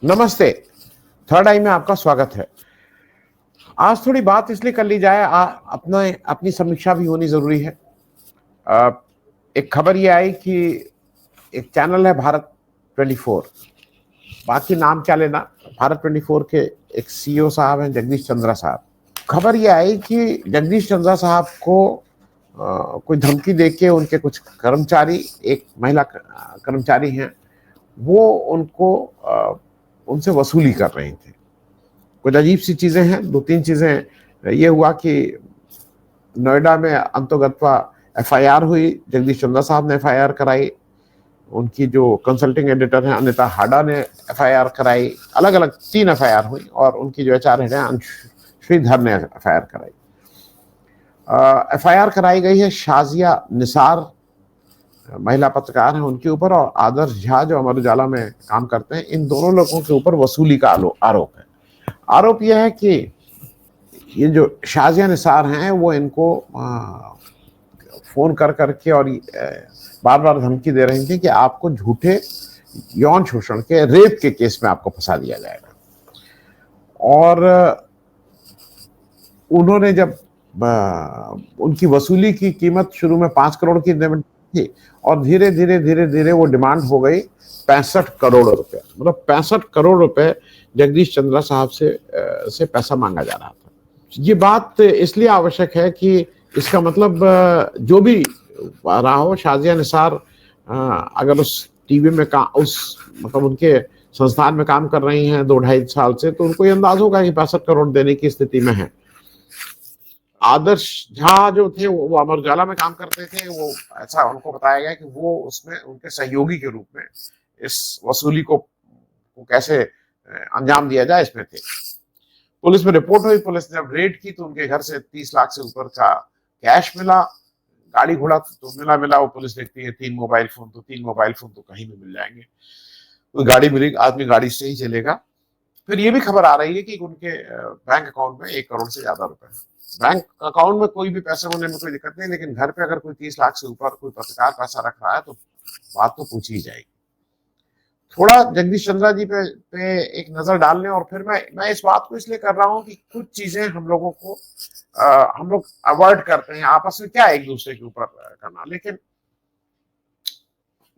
नमस्ते। थर्ड आई में आपका स्वागत है। आज थोड़ी बात इसलिए कर ली जाए, अपनी समीक्षा भी होनी जरूरी है। आ, एक खबर ये आई कि एक चैनल है भारत 24, बाकी नाम क्या लेना। भारत 24 के एक सीईओ साहब हैं, जगदीश चंद्रा साहब। खबर ये आई कि जगदीश चंद्रा साहब को कोई धमकी देके उनके कुछ कर्मचारी, एक महिला कर्मचारी हैं, वो उनको उनसे वसूली कर रही थी। कुछ अजीब सी चीजें हैं। दो तीन चीजें ये हुआ कि नोएडा में अंतोगत्वा एफआईआर हुई। जगदीश चंद्रा साहब ने एफआईआर कराई, उनकी जो कंसल्टिंग एडिटर है अनिता हाडा ने एफआईआर कराई। अलग अलग 3 एफआईआर हुई और उनकी जो एचआर हेड है श्रीधर ने एफआईआर कराई। एफआईआर कराई गई है शाजिया निसार, महिला पत्रकार हैं, उनके ऊपर, और आदर्श झा जो अमर उजाला में काम करते हैं। इन दोनों लोगों के ऊपर वसूली का आरोप है। आरोप यह है कि ये जो शाजिया निसार हैं वो इनको फोन कर करके और बार बार धमकी दे रही थी कि आपको झूठे यौन शोषण के, रेप के केस में आपको फंसा दिया जाएगा। और उन्होंने जब उनकी वसूली की कीमत शुरू में 5 करोड़ की थी और धीरे धीरे धीरे धीरे वो डिमांड हो गई 65 करोड़ रुपए। मतलब 65 करोड़ रुपए जगदीश चंद्रा साहब से पैसा मांगा जा रहा था। ये बात इसलिए आवश्यक है कि इसका मतलब जो भी रहा हो, शाजिया निसार अगर उस टीवी में मतलब उनके संस्थान में काम कर रही हैं 2-2.5 साल से, तो उनको ये अंदाज होगा कि 65 करोड़ देने की स्थिति में है। आदर्श झा जो थे वो अमर उजाला में काम करते थे। वो ऐसा उनको बताया गया कि वो उसमें उनके सहयोगी के रूप में इस वसूली को कैसे अंजाम दिया जाए इसमें थे। पुलिस में रिपोर्ट हुई। पुलिस ने जब रेड की तो उनके घर से 30 लाख से ऊपर का कैश मिला। गाड़ी घोड़ा तो मिला। वो पुलिस देखती है 3 मोबाइल फोन, तो 3 मोबाइल फोन तो कहीं भी मिल जाएंगे। तो गाड़ी मिली, आदमी गाड़ी से ही चलेगा। फिर ये भी खबर आ रही है कि उनके बैंक अकाउंट में 1 करोड़ से ज्यादा रुपए हैं। बैंक अकाउंट में कोई भी पैसे होने में कोई दिक्कत नहीं, लेकिन घर पे अगर कोई 30 लाख से ऊपर कोई पत्रकार पैसा रख रहा है तो बात तो पूछी ही जाएगी। थोड़ा जगदीश चंद्रा जी पे एक नजर डालने, और फिर मैं इस बात को इसलिए कर रहा हूं कि कुछ चीजें हम लोगों को हम लोग अवॉइड करते हैं आपस में, क्या एक दूसरे के ऊपर करना, लेकिन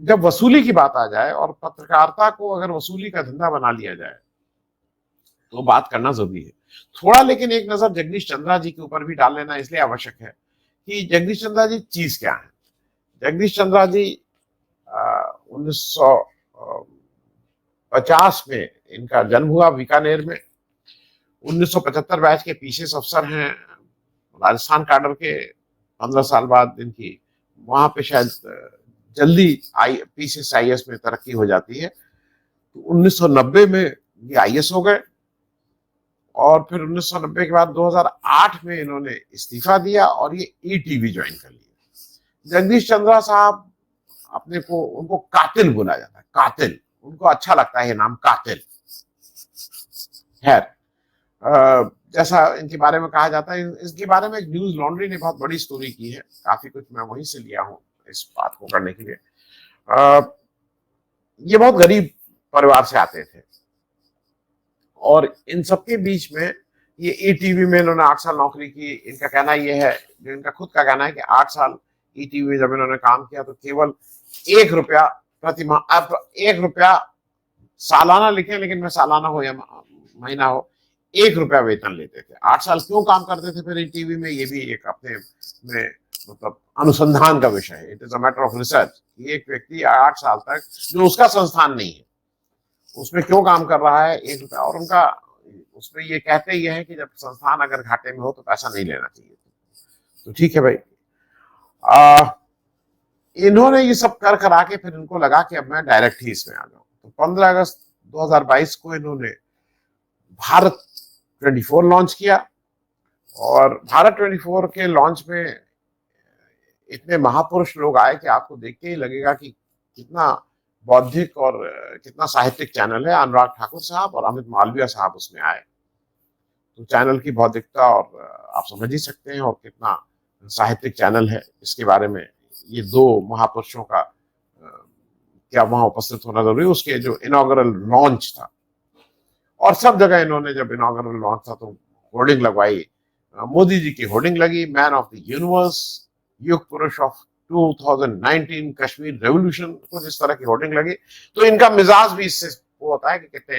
जब वसूली की बात आ जाए और पत्रकारिता को अगर वसूली का धंधा बना लिया जाए तो बात करना जरूरी है। थोड़ा लेकिन एक नजर जगदीश चंद्रा जी के ऊपर भी डाल लेना इसलिए आवश्यक है कि जगदीश चंद्रा जी चीज क्या है। जगदीश चंद्रा जी 1950 में इनका जन्म हुआ बीकानेर में। 1975 बैच के पीसीएस अफसर हैं राजस्थान कैडर के। 15 साल बाद इनकी वहां पे शायद जल्दी पीसीएस आईएएस में तरक्की हो जाती है। तो 1990 में ये आईएएस हो गए और फिर 1990 के बाद 2008 में इन्होंने इस्तीफा दिया और ये ईटीवी ज्वाइन कर लिया। जगदीश चंद्रा साहब अपने को, उनको कातिल बोला जाता है, कातिल, उनको अच्छा लगता है ये नाम कातिल। खैर, जैसा इनके बारे में कहा जाता है, इसके बारे में न्यूज लॉन्ड्री ने बहुत बड़ी स्टोरी की है। काफी कुछ मैं वहीं से लिया हूं इस बात को करने के लिए। ये बहुत गरीब परिवार से आते थे और इन सबके बीच में ये ईटीवी में इन्होंने 8 साल नौकरी की। इनका कहना ये है, जो इनका खुद का कहना है, कि 8 साल ईटीवी में जब इन्होंने काम किया तो केवल 1 रुपया प्रति माह, आप 1 रुपया सालाना लिखे, लेकिन मैं सालाना हो या महीना हो, 1 रुपया वेतन लेते थे। 8 साल क्यों काम करते थे फिर टीवी में, ये भी एक अपने में मतलब अनुसंधान का विषय है। It is a matter of research. एक व्यक्ति 8 साल तक, जो उसका संस्थान नहीं है, उसमें क्यों काम कर रहा है 1 रुपया। और उनका उसमें ये कहते ये है कि जब संस्थान अगर घाटे में हो तो पैसा नहीं लेना चाहिए। तो ठीक है भाई। इन्होंने ये सब कर करा के फिर इनको लगा कि अब मैं डायरेक्ट ही इसमें आ जाऊं। तो 15 अगस्त 2022 को इन्होंने भारत 24 लॉन्च किया। और भारत 24 के लॉन्च में इतने महापुरुष लोग आए कि आपको देख के ही लगेगा कि कितना बौद्धिक और कितना साहित्यिक चैनल है। अनुराग ठाकुर साहब और अमित मालवीय साहब उसमें आए, तो चैनल की बौद्धिकता और आप समझ ही सकते हैं, और कितना साहित्यिक चैनल है इसके बारे में। ये 2 महापुरुषों का क्या वहां उपस्थित होना जरूरी। उसके जो इनॉग्रल लॉन्च था और सब जगह इन्होंने जब इनॉग्रल लॉन्च था तो होर्डिंग लगवाई, मोदी जी की होर्डिंग लगी, मैन ऑफ द यूनिवर्स, युग पुरुष ऑफ 2019, कश्मीर रेवोल्यूशन, कुछ इस तरह की होर्डिंग लगी। तो इनका मिजाज भी इससे वो होता है कि कितने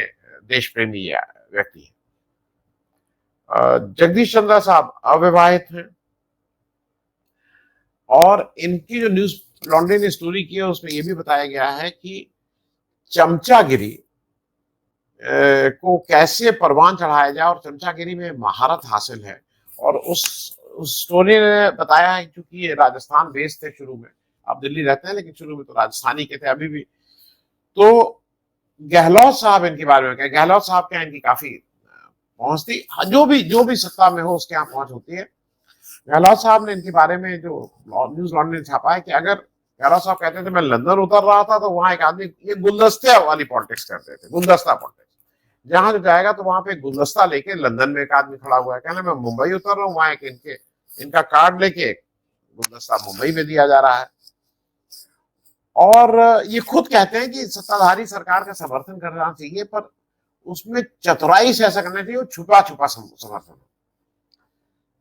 देश प्रेमी व्यक्ति है। जगदीश चंद्रा साहब अविवाहित हैं और इनकी जो न्यूज लॉन्ड्री ने स्टोरी की है उसमें यह भी बताया गया है कि चमचागिरी को कैसे परवान चढ़ाया जाए और चमचागिरी में महारत हासिल है। और उस स्टोरी ने बताया है, क्योंकि ये राजस्थान बेस्ड थे शुरू में, आप दिल्ली रहते हैं लेकिन शुरू में तो राजस्थानी के थे, अभी भी। तो गहलोत साहब इनके बारे में क्या, गहलोत साहब क्या इनकी काफी पहुंच थी, जो भी सत्ता में हो उसके यहाँ पहुंच होती है। गहलोत साहब ने इनके बारे में जो न्यूज लॉन्ड्री ने छापा है कि अगर गहलोत साहब कहते थे मैं लंदन उतर रहा था तो वहां एक आदमी, ये गुलदस्ते वाली पॉलिटिक्स करते थे, गुलदस्ता पॉलिटिक्स, जहां जो जाएगा तो वहां पे गुलदस्ता लेके लंदन में एक आदमी खड़ा हुआ है, कहना मैं मुंबई उतर रहा हूँ, वहां एक इनका कार्ड लेके गुलदस्ता मुंबई में दिया जा रहा है। और ये खुद कहते हैं कि सत्ताधारी सरकार का समर्थन करना चाहिए, पर उसमें चतुराई से ऐसा करना चाहिए, छुपा छुपा समर्थन।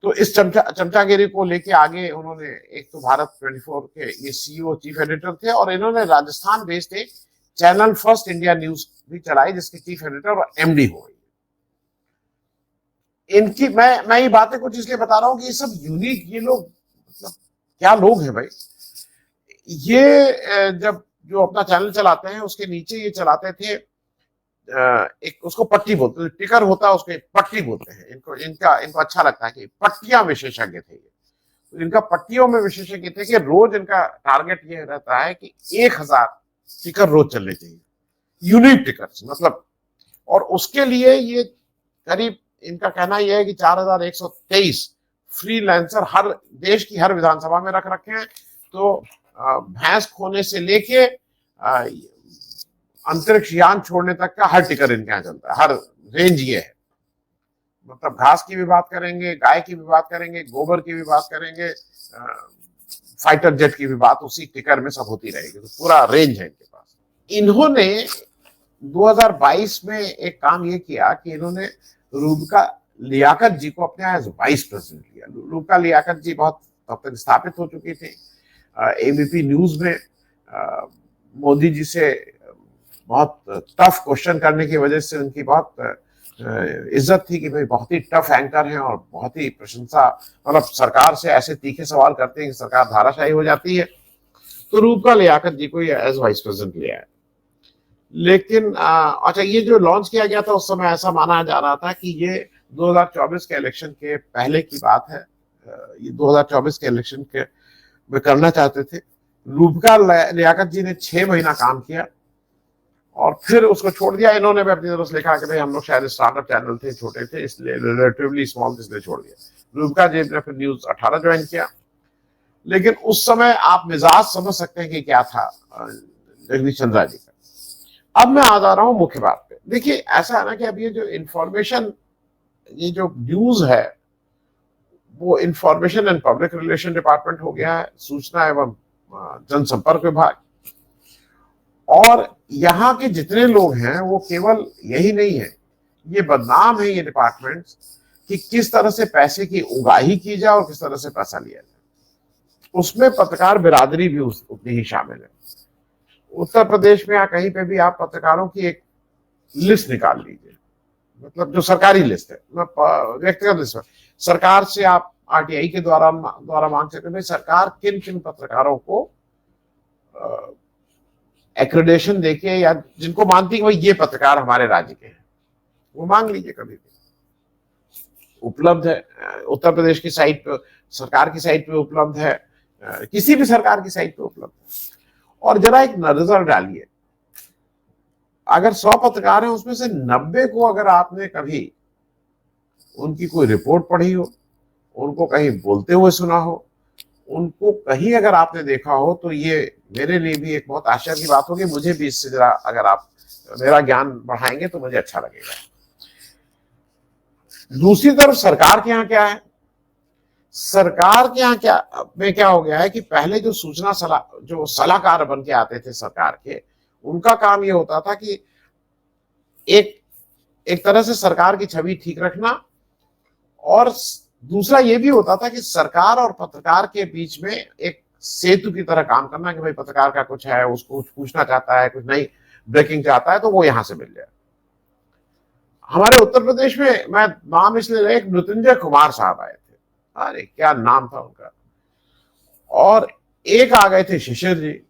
तो इस चमचागिरी को लेके आगे उन्होंने, एक तो भारत 24 के ये सीईओ चीफ एडिटर थे और इन्होंने राजस्थान बेस्ड एक चैनल फर्स्ट इंडिया न्यूज भी चलाई जिसके चीफ एडिटर और एमडी हो गई। इनकी मैं ये बातें कुछ इसलिए बता रहा हूं कि ये सब यूनिक, ये लोग मतलब क्या लोग हैं भाई। ये जब जो अपना चैनल चलाते हैं उसके नीचे ये चलाते थे एक, उसको पट्टी बोलते हैं, टिकर होता है उसको पट्टी बोलते हैं। इनको अच्छा लगता है कि पट्टियां विशेषज्ञ थे। तो इनका पट्टियों में विशेषज्ञ थे कि रोज इनका टारगेट ये रहता है कि 1000 टिकर रोज चलने चाहिए, यूनिक टिकर्स मतलब। और उसके लिए ये करीब, इनका कहना यह है कि 4123 फ्रीलांसर हर देश की हर विधानसभा में रख रखे हैं। तो भैंस खोने से लेके अंतरिक्ष यान छोड़ने तक का हर टिकर इनके यहाँ चलता है, हर रेंज ये है। मतलब घास की भी बात करेंगे, गाय की भी बात करेंगे, गोबर की भी बात करेंगे, फाइटर जेट की भी बात उसी टिकर में सब होती रहेगी। तो पूरा रेंज है इनके पास। इन्होंने 2022 में एक काम ये किया कि इन्होंने रूबका लियाकत जी को अपने एज वाइस प्रेसिडेंट लिया। रूबका लियाकत जी बहुत तब तक स्थापित हो चुकी थी। एबीपी न्यूज में मोदी जी से बहुत टफ क्वेश्चन करने की वजह से उनकी बहुत इज्जत थी कि भाई बहुत ही टफ एंकर हैं और बहुत ही प्रशंसा, मतलब सरकार से ऐसे तीखे सवाल करते हैं कि सरकार धाराशायी हो जाती है। तो रूबका लियाकत जी को एज वाइस प्रेसिडेंट लिया है। लेकिन अच्छा, ये जो लॉन्च किया गया था उस समय ऐसा माना जा रहा था कि ये 2024 के इलेक्शन के पहले की बात है। ये 2024 के इलेक्शन के में करना चाहते थे। रूबका लियाकत जी ने 6 महीना काम किया और फिर उसको छोड़ दिया। इन्होंने भी अपनी तरफ से लिखा कि भाई हम लोग शायद स्टार्टअप चैनल थे, छोटे थे, इसलिए रिलेटिवली स्मॉल थे, इसलिए छोड़ दिया। रूबका जी ने फिर न्यूज 18 ज्वाइन किया। लेकिन उस समय आप मिजाज समझ सकते हैं कि क्या था जगदीश चंद्रा जी का। अब मैं आ जा रहा हूं मुख्य बात पे। देखिए ऐसा है ना कि अब ये जो इंफॉर्मेशन, ये जो न्यूज है वो information and public relation department हो गया है, सूचना एवं जनसंपर्क विभाग। और यहाँ के जितने लोग हैं वो केवल यही नहीं है, ये बदनाम है ये डिपार्टमेंट कि किस तरह से पैसे की उगाही की जाए और किस तरह से पैसा लिया जाए। उसमें पत्रकार बिरादरी भी उतनी ही शामिल है। उत्तर प्रदेश में या कहीं पे भी आप पत्रकारों की एक लिस्ट निकाल लीजिए, मतलब जो सरकारी लिस्ट है, व्यक्तिगत लिस्ट है, सरकार से आप आरटीआई के द्वारा मांग सकते हैं सरकार किन किन पत्रकारों को एक्रेडिटेशन देके या जिनको मानती है भाई ये पत्रकार हमारे राज्य के हैं, वो मांग लीजिए, कभी भी उपलब्ध है। उत्तर प्रदेश की साइट पे, सरकार की साइट पे उपलब्ध है, किसी भी सरकार की साइट पे उपलब्ध है। और जरा एक नजर डालिए, अगर 100 पत्रकार हैं उसमें से 90 को अगर आपने कभी उनकी कोई रिपोर्ट पढ़ी हो, उनको कहीं बोलते हुए सुना हो, उनको कहीं अगर आपने देखा हो, तो ये मेरे लिए भी एक बहुत आश्चर्य की बात होगी। मुझे भी इससे जरा अगर आप मेरा ज्ञान बढ़ाएंगे तो मुझे अच्छा लगेगा। दूसरी तरफ सरकार के यहाँ क्या है, सरकार के यहाँ क्या हो गया है कि पहले जो सूचना जो सलाहकार बन के आते थे सरकार के, उनका काम ये होता था कि एक एक तरह से सरकार की छवि ठीक रखना, और दूसरा ये भी होता था कि सरकार और पत्रकार के बीच में एक सेतु की तरह काम करना, कि भाई पत्रकार का कुछ है, उसको कुछ पूछना चाहता है, कुछ नई ब्रेकिंग चाहता है, तो वो यहां से मिल जाए। हमारे उत्तर प्रदेश में, मैं नाम इसलिए, एक मृत्युंजय कुमार साहब आए थे, अरे क्या नाम था उनका, और एक आ गए थे शिशिर जी।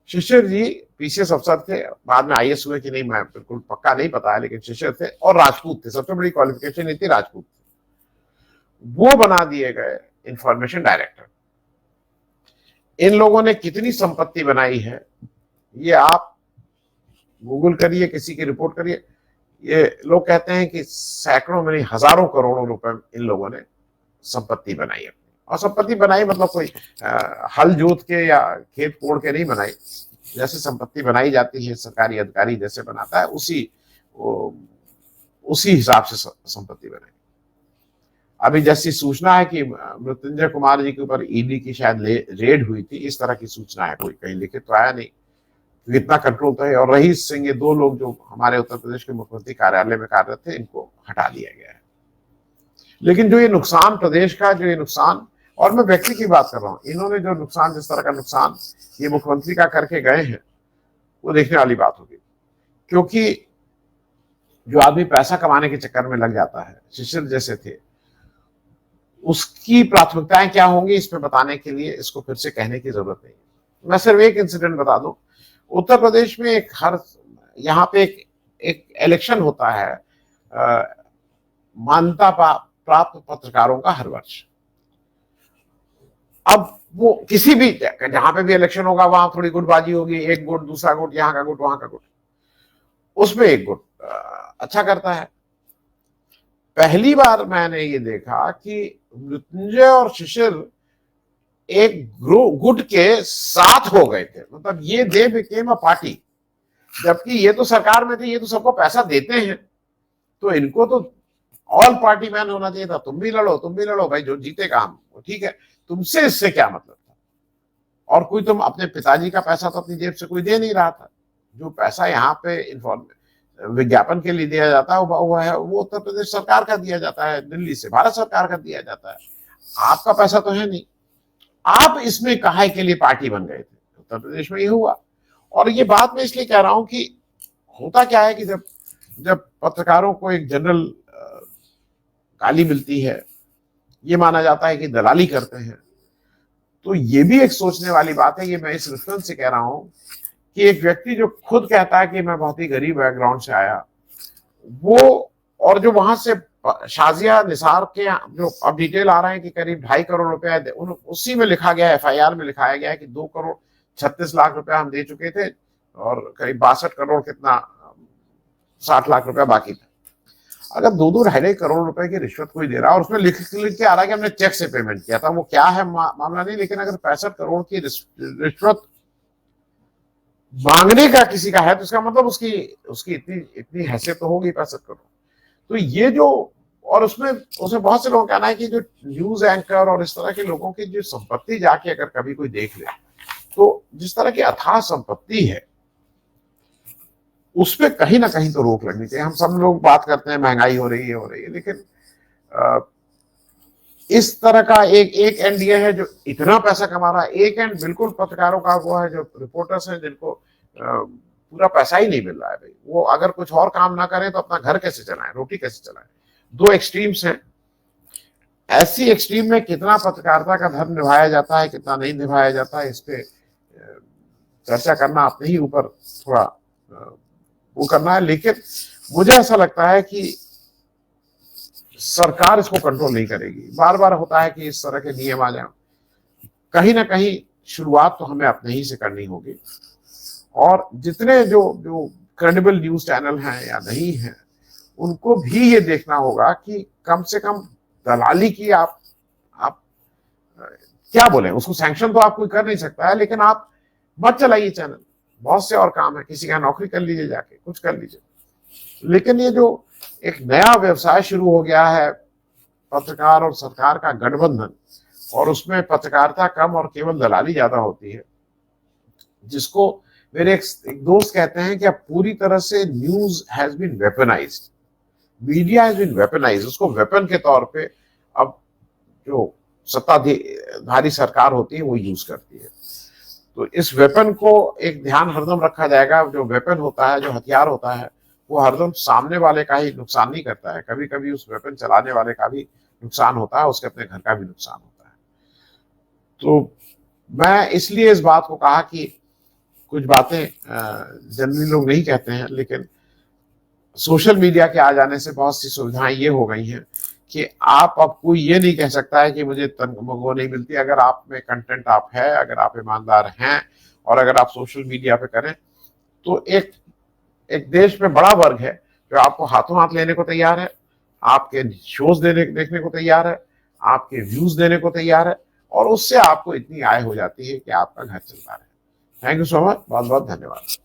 शिशिर जी पीसीएस अफसर थे, बाद में आईएएस हुए कि नहीं मैं बिल्कुल पक्का नहीं पता है, लेकिन शिशिर थे, और राजपूत थे, सबसे बड़ी क्वालिफिकेशन ये थी, राजपूत। वो बना दिए गए इंफॉर्मेशन डायरेक्टर। इन लोगों ने कितनी संपत्ति बनाई है ये आप गूगल करिए, किसी की रिपोर्ट करिए। ये लोग कहते हैं कि सैकड़ों में नहीं, हजारों करोड़ों रुपए इन लोगों ने संपत्ति बनाई है। और संपत्ति बनाई मतलब कोई हल जोत के या खेत कोड़ के नहीं बनाई, जैसे संपत्ति बनाई जाती है सरकारी अधिकारी जैसे बनाता है, उसी हिसाब से संपत्ति बनाई। अभी जैसी सूचना है कि मृत्युंजय कुमार जी के ऊपर ईडी की शायद रेड हुई थी, इस तरह की सूचना है, कोई कहीं लिखित तो आया नहीं, इतना कंट्रोल तो है। और रहीश सिंह, ये दो लोग जो हमारे उत्तर प्रदेश के मुख्यमंत्री कार्यालय में कार्यरत थे, इनको हटा दिया गया है। लेकिन जो ये नुकसान प्रदेश का, जो ये नुकसान, और मैं व्यक्ति की बात कर रहा हूं, इन्होंने जो नुकसान, जिस तरह का नुकसान ये मुख्यमंत्री का करके गए हैं, वो देखने वाली बात होगी। क्योंकि जो आदमी पैसा कमाने के चक्कर में लग जाता है, शिशिर जैसे थे, उसकी प्राथमिकताएं क्या होंगी इसमें बताने के लिए इसको फिर से कहने की जरूरत नहीं है। मैं सिर्फ एक इंसिडेंट बता दूं, उत्तर प्रदेश में यहाँ पे एक इलेक्शन होता है मान्यता प्राप्त पत्रकारों का हर वर्ष। अब वो किसी भी जहां पे भी इलेक्शन होगा वहां थोड़ी गुटबाजी होगी, एक गुट दूसरा गुट, यहाँ का गुट वहां का गुट, उसमें एक गुट अच्छा करता है। पहली बार मैंने ये देखा कि मृत्युंजय और शिशिर एक गुट के साथ हो गए थे, मतलब ये दे बिकेम अ पार्टी, जबकि ये तो सरकार में थे, ये तो सबको पैसा देते हैं, तो इनको तो ऑल पार्टी मैन होना चाहिए था। तुम भी लड़ो भाई, जो जीतेगा हम, ठीक है, तुमसे इससे क्या मतलब था। और कोई, तुम अपने पिताजी का पैसा तो अपनी जेब से कोई दे नहीं रहा था। जो पैसा यहाँ पे विज्ञापन के लिए दिया जाता है वो उत्तर प्रदेश सरकार का दिया जाता है, दिल्ली से भारत सरकार का दिया जाता है, आपका पैसा तो है नहीं। आप इसमें काहे के लिए पार्टी बन गए थे, उत्तर प्रदेश में ये हुआ। और ये बात मैं इसलिए कह रहा हूं कि होता क्या है कि जब पत्रकारों को एक जनरल गाली मिलती है, ये माना जाता है कि दलाली करते हैं, तो ये भी एक सोचने वाली बात है। ये मैं इस रेफरेंस से कह रहा हूं कि एक व्यक्ति जो खुद कहता है कि मैं बहुत ही गरीब बैकग्राउंड से आया, वो, और जो वहां से शाजिया निसार के जो अब डिटेल आ रहे हैं कि करीब 2.5 करोड़ रुपया, उसी में लिखा गया है, एफआईआर में लिखाया गया है कि 2 करोड़ 36 लाख रुपया हम दे चुके थे, और करीब 62 करोड़ कितना 60 लाख रुपया बाकी था। अगर 2-2 2.5 करोड़ रुपए की रिश्वत कोई दे रहा है और उसमें लिख के आ रहा है कि हमने चेक से पेमेंट किया था, वो क्या है मामला नहीं, लेकिन अगर 65 करोड़ की रिश्वत मांगने का किसी का है, तो इसका मतलब उसकी इतनी हैसियत तो होगी 65 करोड़। तो ये जो, और उसमें बहुत से लोगों का कहना है कि जो न्यूज एंकर और इस तरह के लोगों की जो संपत्ति जाके अगर कभी कोई देख ले, तो जिस तरह की अथाह संपत्ति है, उस पर कहीं ना कहीं तो रोक लगनी चाहिए। हम सब लोग बात करते हैं महंगाई हो रही है, लेकिन इस तरह का एक एंड ये है जो इतना पैसा कमा रहा है, एक एंड बिल्कुल पत्रकारों का वो है जो रिपोर्टर्स हैं जिनको पूरा पैसा ही नहीं मिल रहा है। भाई वो अगर कुछ और काम ना करें तो अपना घर कैसे चलाएं, रोटी कैसे चलाएं। दो एक्सट्रीम्स हैं। ऐसी एक्सट्रीम में कितना पत्रकारिता का धर्म निभाया जाता है, कितना नहीं निभाया जाता है, इस पे चर्चा करना अपने ही ऊपर थोड़ा वो करना है। लेकिन मुझे ऐसा लगता है कि सरकार इसको कंट्रोल नहीं करेगी। बार बार होता है कि इस तरह के नियम आ जाए, कहीं ना कहीं शुरुआत तो हमें अपने ही से करनी होगी। और जितने जो क्रेडिबल न्यूज चैनल हैं या नहीं हैं, उनको भी ये देखना होगा कि कम से कम दलाली की आप क्या बोले, उसको सैंक्शन तो आप कोई कर नहीं सकता है, लेकिन आप मत चलाइए चैनल, बहुत से और काम है, किसी का नौकरी कर लीजिए, जाके कुछ कर लीजिए। लेकिन ये जो एक नया व्यवसाय शुरू हो गया है, पत्रकार और सरकार का गठबंधन, और उसमें पत्रकारिता कम और केवल दलाली ज्यादा होती है, जिसको मेरे एक दोस्त कहते हैं कि अब पूरी तरह से news has been weaponised, media has been weaponised, उसको वेपन के तौर पे अब जो सत्ताधारी सरकार होती है वो यूज करती है। तो इस वेपन को एक ध्यान हरदम रखा जाएगा, जो वेपन होता है, जो हथियार होता है, वो हरदम सामने वाले का ही नुकसान नहीं करता है, कभी कभी उस वेपन चलाने वाले का भी नुकसान होता है, उसके अपने घर का भी नुकसान होता है। तो मैं इसलिए इस बात को कहा कि कुछ बातें जनरली लोग नहीं कहते हैं, लेकिन सोशल मीडिया के आ जाने से बहुत सी सुविधाएं ये हो गई हैं कि आप अब कोई ये नहीं कह सकता है कि मुझे वो नहीं मिलती। अगर आप में कंटेंट आप है, अगर आप ईमानदार हैं और अगर आप सोशल मीडिया पे करें, तो एक एक देश में बड़ा वर्ग है जो आपको हाथों हाथ लेने को तैयार है, आपके शोज देखने को तैयार है, आपके व्यूज देने को तैयार है, और उससे आपको इतनी आय हो जाती है कि आपका घर चलता है। थैंक यू सो मच, बहुत बहुत धन्यवाद।